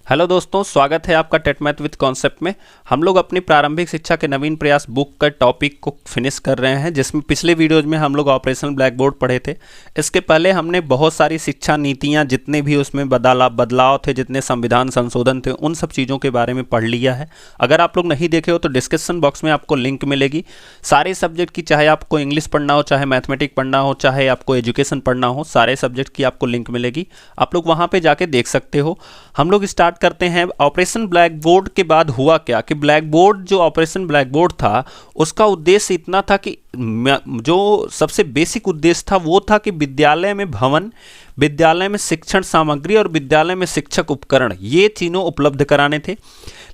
Hello दोस्तों, स्वागत है आपका टेट मैथ विद कॉन्सेप्ट में। हम लोग अपनी प्रारंभिक शिक्षा के नवीन प्रयास बुक का टॉपिक को फिनिश कर रहे हैं, जिसमें पिछले वीडियोज में हम लोग ऑपरेशनल ब्लैक बोर्ड पढ़े थे। इसके पहले हमने बहुत सारी शिक्षा नीतियां, जितने भी उसमें बदलाव थे, जितने संविधान संशोधन थे, उन सब चीज़ों के बारे में पढ़ लिया है। अगर आप लोग नहीं देखे हो तो डिस्क्रिप्शन बॉक्स में आपको लिंक मिलेगी सारे सब्जेक्ट की, चाहे आपको इंग्लिश पढ़ना हो, चाहे मैथमेटिक्स पढ़ना हो, चाहे आपको एजुकेशन पढ़ना हो, सारे सब्जेक्ट की आपको लिंक मिलेगी। आप लोग वहाँ पर जाके देख सकते हो। हम लोग स्टार्ट करते हैं। ऑपरेशन ब्लैक बोर्ड के बाद हुआ क्या कि ब्लैक बोर्ड, जो ऑपरेशन ब्लैक बोर्ड था, उसका उद्देश्य इतना था कि जो सबसे बेसिक उद्देश्य था वो था कि विद्यालय में भवन, विद्यालय में शिक्षण सामग्री और विद्यालय में शिक्षक उपकरण, ये तीनों उपलब्ध कराने थे।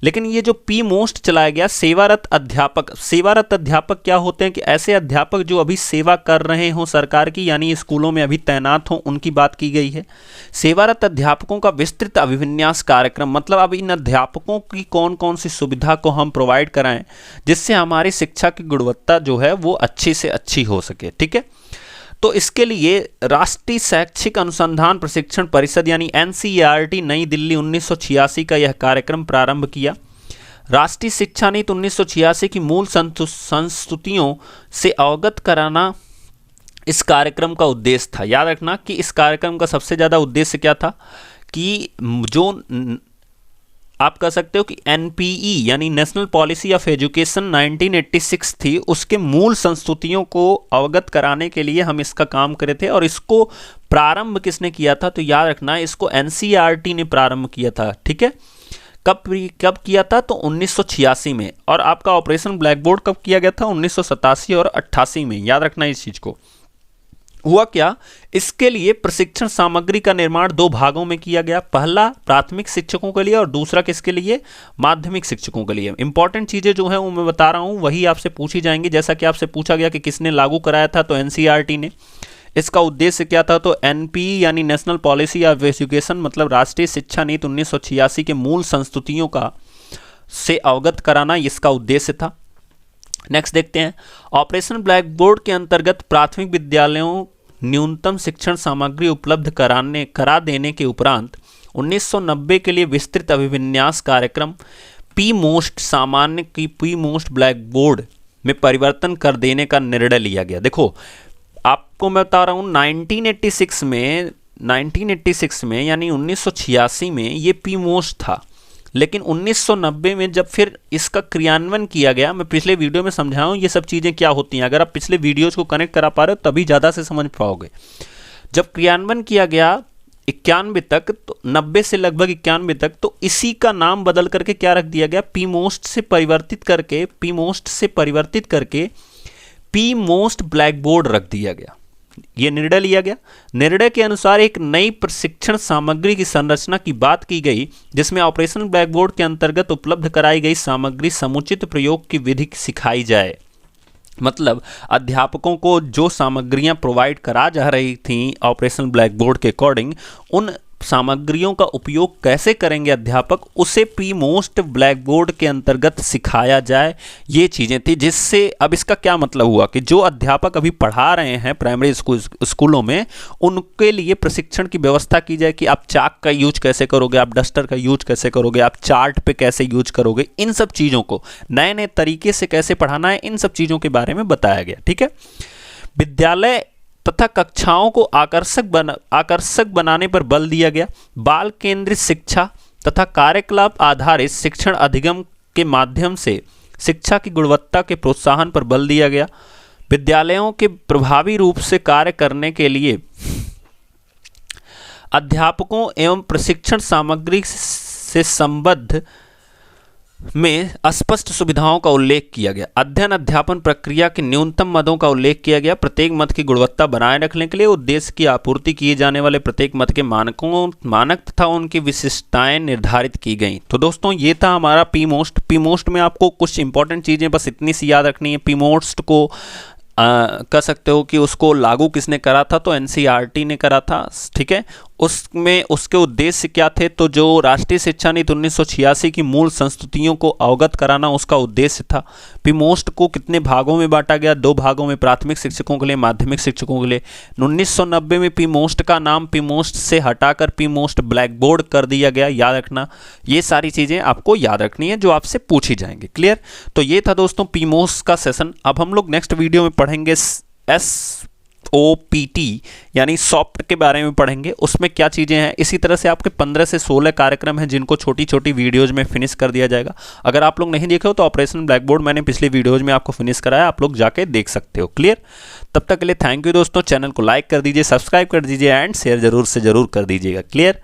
लेकिन ये जो पी मोस्ट चलाया गया, सेवारत अध्यापक। सेवारत अध्यापक क्या होते हैं कि ऐसे अध्यापक जो अभी सेवा कर रहे हों सरकार की, यानी स्कूलों में अभी तैनात हों, उनकी बात की गई है। सेवारत अध्यापकों का विस्तृत अभिविन्यास कार्यक्रम, मतलब अब इन अध्यापकों की कौन कौन सी सुविधा को हम प्रोवाइड कराएं जिससे हमारी शिक्षा की गुणवत्ता जो है वो अच्छी से अच्छी हो सके। ठीक है, तो इसके लिए राष्ट्रीय शैक्षिक अनुसंधान प्रशिक्षण परिषद यानी NCERT नई दिल्ली 1986 का यह कार्यक्रम प्रारंभ किया। राष्ट्रीय शिक्षा नीति 1986 की मूल संस्तुतियों से अवगत कराना इस कार्यक्रम का उद्देश्य था। याद रखना कि इस कार्यक्रम का सबसे ज़्यादा उद्देश्य क्या था कि जो आप कह सकते हो कि NPE यानी नेशनल पॉलिसी ऑफ एजुकेशन 1986 थी, उसके मूल संस्तुतियों को अवगत कराने के लिए हम इसका काम करे थे। और इसको प्रारंभ किसने किया था? तो याद रखना, इसको NCERT ने प्रारंभ किया था। ठीक है, कब किया था? तो 1986 में। और आपका ऑपरेशन ब्लैक बोर्ड कब किया गया था? 1987 और 88 में। याद रखना इस चीज को। हुआ क्या, इसके लिए प्रशिक्षण सामग्री का निर्माण दो भागों में किया गया। पहला प्राथमिक शिक्षकों के लिए और दूसरा किसके लिए? माध्यमिक शिक्षकों के लिए। इंपॉर्टेंट चीजें जो है वो मैं बता रहा हूं, वही आपसे पूछी जाएंगी। जैसा कि आपसे पूछा गया कि किसने लागू कराया था, तो NCERT ने। इसका उद्देश्य क्या था? तो NPE यानी नेशनल पॉलिसी ऑफ एजुकेशन, मतलब राष्ट्रीय शिक्षा नीति 1986 के मूल संस्तुतियों का से अवगत कराना इसका उद्देश्य था। नेक्स्ट देखते हैं, ऑपरेशन ब्लैक बोर्ड के अंतर्गत प्राथमिक विद्यालयों न्यूनतम शिक्षण सामग्री उपलब्ध करा देने के उपरांत 1990 के लिए विस्तृत अभिविन्यास कार्यक्रम पी मोस्ट सामान्य की पी मोस्ट ब्लैक बोर्ड में परिवर्तन कर देने का निर्णय लिया गया। देखो, आपको मैं बता रहा हूँ 1986 में यानी 1986 में ये पी मोस्ट था। लेकिन 1990 में जब फिर इसका क्रियान्वयन किया गया, मैं पिछले वीडियो में समझाऊं ये सब चीज़ें क्या होती हैं। अगर आप पिछले वीडियोज को कनेक्ट करा पा रहे हो तभी ज़्यादा से समझ पाओगे। जब क्रियान्वयन किया गया 91 तक, तो 90 से लगभग 91 तक, तो इसी का नाम बदल करके क्या रख दिया गया? पी मोस्ट से परिवर्तित करके पी मोस्ट ब्लैक बोर्ड रख दिया गया। यह निर्णय लिया गया। निर्णय के अनुसार एक नई प्रशिक्षण सामग्री की संरचना की बात की गई, जिसमें ऑपरेशन ब्लैक बोर्ड के अंतर्गत उपलब्ध कराई गई सामग्री समुचित प्रयोग की विधि सिखाई जाए। मतलब अध्यापकों को जो सामग्रियां प्रोवाइड करा जा रही थी ऑपरेशन ब्लैक बोर्ड के अकॉर्डिंग, उन सामग्रियों का उपयोग कैसे करेंगे अध्यापक, उसे पी मोस्ट ब्लैक बोर्ड के अंतर्गत सिखाया जाए। ये चीज़ें थी, जिससे अब इसका क्या मतलब हुआ कि जो अध्यापक अभी पढ़ा रहे हैं प्राइमरी स्कूलों में, उनके लिए प्रशिक्षण की व्यवस्था की जाए कि आप चाक का यूज कैसे करोगे, आप डस्टर का यूज कैसे करोगे, आप चार्ट पे कैसे यूज करोगे, इन सब चीज़ों को नए नए तरीके से कैसे पढ़ाना है, इन सब चीज़ों के बारे में बताया गया। ठीक है, विद्यालय तथा कक्षाओं को आकर्षक बनाने पर बल दिया गया। बाल केंद्रित शिक्षा तथा कार्यकलाप आधारित शिक्षण अधिगम के माध्यम से शिक्षा की गुणवत्ता के प्रोत्साहन पर बल दिया गया। विद्यालयों के प्रभावी रूप से कार्य करने के लिए अध्यापकों एवं प्रशिक्षण सामग्री से संबद्ध में स्पष्ट सुविधाओं का उल्लेख किया गया। अध्ययन अध्यापन प्रक्रिया के न्यूनतम मदों का उल्लेख किया गया। प्रत्येक मद की गुणवत्ता बनाए रखने के लिए उद्देश्य की आपूर्ति किए जाने वाले प्रत्येक मद के मानक तथा उनकी विशिष्टताएं निर्धारित की गई। तो दोस्तों, ये था हमारा पी मोस्ट। पी मोस्ट में आपको कुछ इंपॉर्टेंट चीज़ें बस इतनी सी याद रखनी है। पी मोस्ट को कह सकते हो कि उसको लागू किसने करा था? तो NCERT ने करा था। ठीक है, उसमें उसके उद्देश्य क्या थे, तो जो राष्ट्रीय शिक्षा नीति 1986 की मूल संस्तुतियों को अवगत कराना उसका उद्देश्य था। पीमोस्ट को कितने भागों में बांटा गया, 2 भागों में, प्राथमिक शिक्षकों के लिए, माध्यमिक शिक्षकों के लिए। 1990 में पीमोस्ट का नाम पीमोस्ट से हटाकर पीमोस्ट ब्लैक बोर्ड कर दिया गया, याद रखना। ये सारी चीज़ें आपको याद रखनी है जो आपसे पूछी जाएंगी। क्लियर? तो ये था दोस्तों पीमोस्ट का सेशन। अब हम लोग नेक्स्ट वीडियो में पढ़ेंगे SOPT यानी सॉफ्ट के बारे में पढ़ेंगे, उसमें क्या चीज़ें हैं। इसी तरह से आपके 15 से 16 कार्यक्रम हैं जिनको छोटी छोटी वीडियोज में फिनिश कर दिया जाएगा। अगर आप लोग नहीं देखे हो तो ऑपरेशन ब्लैक बोर्ड मैंने पिछली वीडियोज में आपको फिनिश कराया, आप लोग जाके देख सकते हो। क्लियर? तब तक के लिए थैंक यू दोस्तों। चैनल को लाइक कर दीजिए, सब्सक्राइब कर दीजिए एंड शेयर जरूर से जरूर कर दीजिएगा। क्लियर?